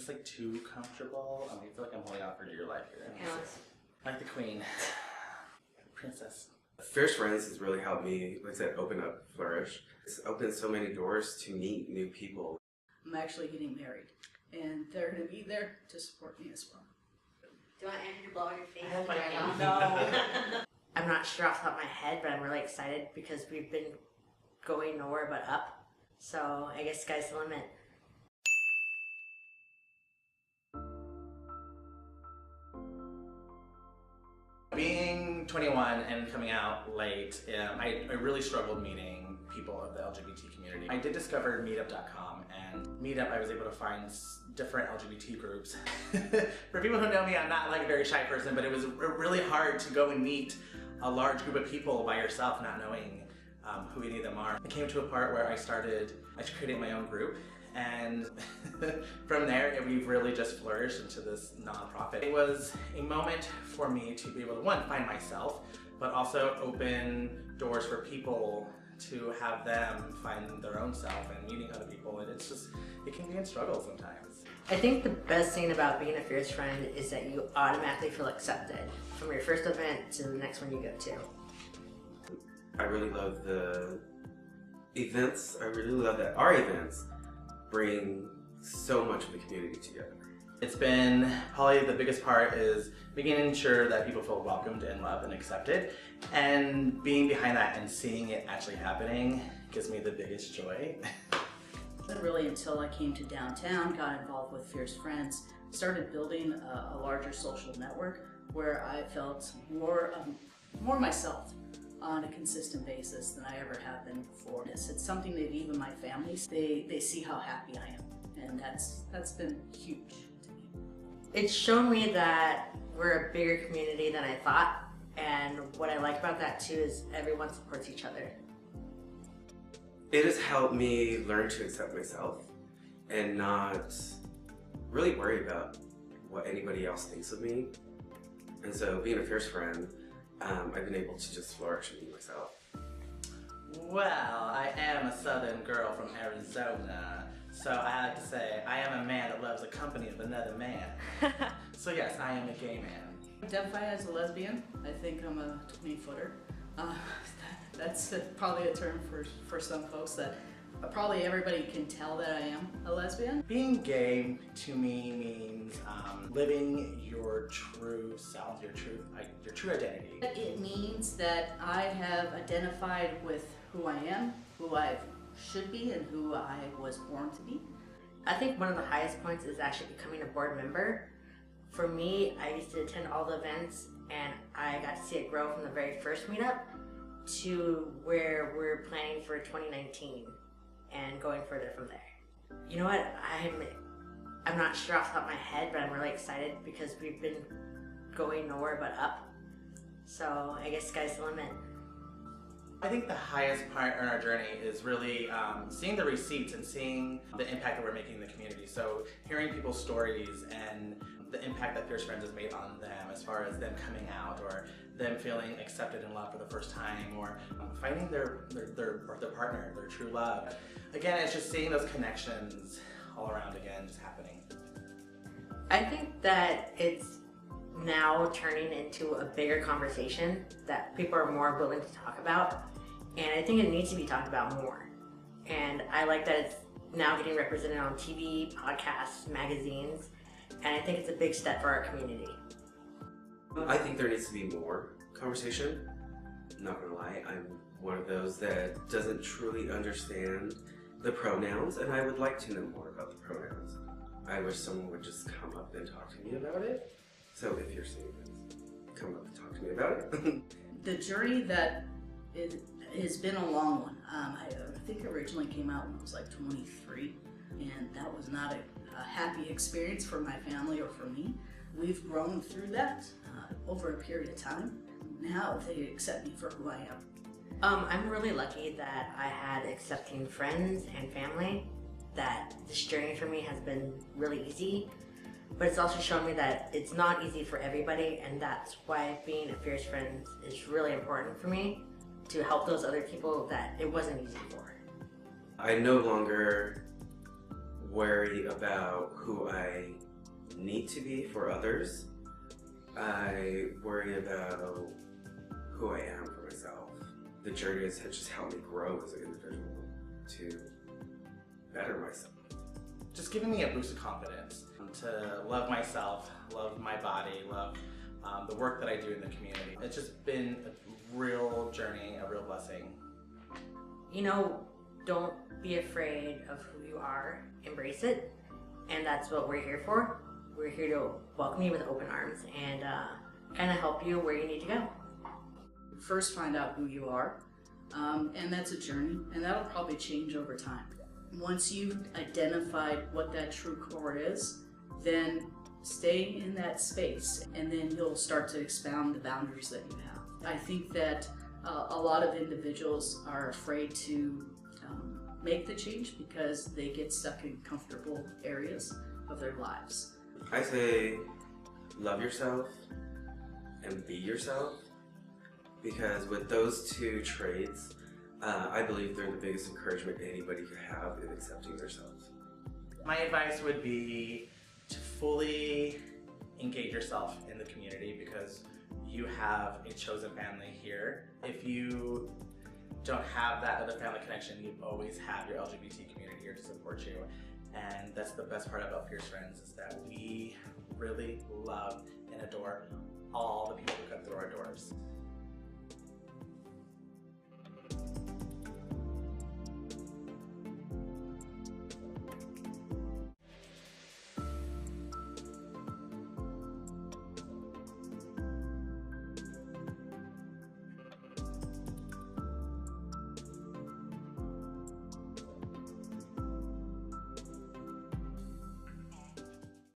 It's like too comfortable. I feel like I'm holding out for dear life here. Yes. Like the queen. Princess. Fierce Friends has really helped me, like I said, open up, flourish. It's opened so many doors to meet new people. I'm actually getting married, and they're going to be there to support me as well. Do you want Andrew to blow on your face? I hope I can. No. I'm not sure off the top of my head, but I'm really excited because we've been going nowhere but up. So I guess sky's the limit. Being 21 and coming out late, I really struggled meeting people of the LGBT community. I did discover Meetup.com, and Meetup I was able to find different LGBT groups. For people who know me, I'm not like a very shy person, but it was really hard to go and meet a large group of people by yourself, not knowing who any of them are. I came to a part where I created my own group, and from there we've really just flourished into this nonprofit. It was a moment for me to be able to, one, find myself, but also open doors for people to have them find their own self and meeting other people, and it can be a struggle sometimes. I think the best thing about being a Fierce Friend is that you automatically feel accepted from your first event to the next one you go to. I really love the events. I really love that our events bring so much of the community together. It's been probably the biggest part is making sure that people feel welcomed and loved and accepted, and being behind that and seeing it actually happening gives me the biggest joy. But really, until I came to downtown, got involved with Fierce Friends, started building a larger social network where I felt more myself on a consistent basis than I ever have been before. It's something that even my family, they see how happy I am, and that's been huge to me. It's shown me that we're a bigger community than I thought, and what I like about that too is everyone supports each other. It has helped me learn to accept myself and not really worry about what anybody else thinks of me. And so being a Fierce Friend, I've been able to just flourish and be myself. Well, I am a southern girl from Arizona, so I like to say I am a man that loves the company of another man. So yes, I am a gay man. I identify as a lesbian. I think I'm a 20-footer. That's probably a term for some folks that probably everybody can tell that I am a lesbian. Being gay to me means living your true self, your true identity. It means that I have identified with who I am, who I should be, and who I was born to be. I think one of the highest points is actually becoming a board member. For me, I used to attend all the events, and I got to see it grow from the very first meetup to where we're planning for 2019 and going further from there. You know what, I'm not sure off the top of my head, but I'm really excited because we've been going nowhere but up. So I guess sky's the limit. I think the highest part in our journey is really seeing the receipts and seeing the impact that we're making in the community. So hearing people's stories and the impact that Fierce Friends has made on them as far as them coming out or them feeling accepted and loved for the first time or finding their partner, their true love. Again, it's just seeing those connections all around again just happening. I think that it's now turning into a bigger conversation that people are more willing to talk about, and I think it needs to be talked about more. And I like that it's now getting represented on TV, podcasts, magazines, and I think it's a big step for our community. I think there needs to be more conversation. Not gonna lie, I'm one of those that doesn't truly understand the pronouns, and I would like to know more about the pronouns. I wish someone would just come up and talk to me about it. So if you're seeing this, come up and talk to me about it. The journey that it has been a long one. I think it originally came out when I was like 23, and that was not a happy experience for my family or for me. We've grown through that over a period of time. Now they accept me for who I am. I'm really lucky that I had accepting friends and family, that this journey for me has been really easy, but it's also shown me that it's not easy for everybody, and that's why being a Fierce Friend is really important for me, to help those other people that it wasn't easy for. I no longer worry about who I need to be for others. I worry about who I am for myself. The journey has just helped me grow as an individual to better myself. Just giving me a boost of confidence to love myself, love my body, love the work that I do in the community. It's just been a real journey, a real blessing. You know, don't be afraid of who you are, embrace it, and that's what we're here for. We're here to welcome you with open arms and kind of help you where you need to go. First, find out who you are, and that's a journey, and that'll probably change over time. Once you've identified what that true core is, then stay in that space, and then you'll start to expound the boundaries that you have. I think that a lot of individuals are afraid to make the change because they get stuck in comfortable areas of their lives. I say love yourself and be yourself, because with those two traits, I believe they're the biggest encouragement anybody could have in accepting themselves. My advice would be to fully engage yourself in the community because you have a chosen family here. If you don't have that other family connection, you always have your LGBT community here to support you. And that's the best part about Fierce Friends, is that we really love and adore all the people who come through our doors.